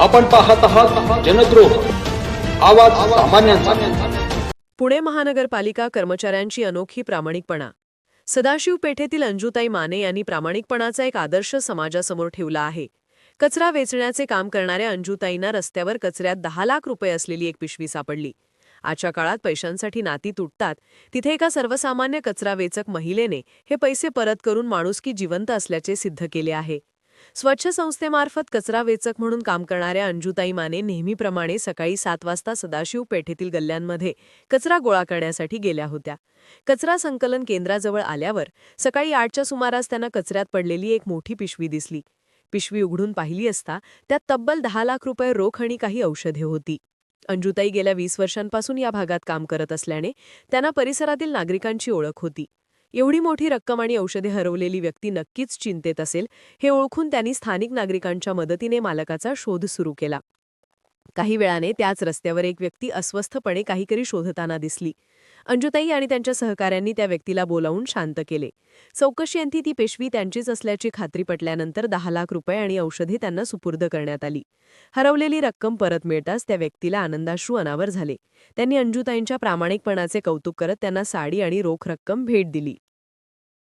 आपण पाहत आहात जनद्रोह, आवाज सामान्यांचा. पुणे महानगरपालिका कर्मचाऱ्यांची अनोखी प्रामाणिकपणा. सदाशिव पेठेतील अंजुताई माने यांनी प्रामाणिकपणाचा एक आदर्श समाजासमोर ठेवला आहे. कचरा वेचण्याचे काम करणाऱ्या अंजुताईंना रस्त्यावर कचऱ्यात 10 लाख रुपये असलेली एक पिशवी सापडली. आजच्या काळात पैशांसाठी नाती तुटतात, तिथे एका सर्वसामान्य कचरा वेचक महिलेने हे पैसे परत करून माणुसकी जिवंत असल्याचे सिद्ध केले आहे. स्वच्छ संस्थेमार्फत कचरा वेचक म्हणून काम करणाऱ्या अंजुताई माने नेहमीप्रमाणे सकाळी 7 वाजता सदाशिव पेठेतील गल्ल्यांमध्ये कचरा गोळा करण्यासाठी गेल्या होत्या. कचरा संकलन केंद्राजवळ आल्यावर सकाळी 8च्या सुमारास त्यांना कचऱ्यात पडलेली एक मोठी पिशवी दिसली. पिशवी उघडून पाहिली असता त्यात तब्बल 10 लाख रुपये रोख आणि काही औषधे होती. अंजुताई गेल्या 20 वर्षांपासून या भागात काम करत असल्याने त्यांना परिसरातील नागरिकांची ओळख होती. एवढी मोठी रक्कम आणि औषधे हरवलेली व्यक्ती नक्कीच चिंतेत असेल, हे ओळखून त्यांनी स्थानिक नागरिकांच्या मदतीने मालकाचा शोध सुरू केला. काही वेळाने त्याच रस्त्यावर एक व्यक्ती अस्वस्थपणे काहीतरी शोधताना दिसली. अंजुताई आणि त्यांच्या सहकाऱ्यांनी त्या व्यक्तीला बोलावून शांत केले. चौकशीअंती ती पिशवी त्यांचीच असल्याची खात्री पटल्यानंतर 10 लाख रुपये आणि औषधे त्यांना सुपूर्द करण्यात आली. हरवलेली रक्कम परत मिळताच त्या व्यक्तीला आनंदाश्रू अनावर झाले. त्यांनी अंजुताईंच्या प्रामाणिकपणाचे कौतुक करत त्यांना साडी आणि रोख रक्कम भेट दिली.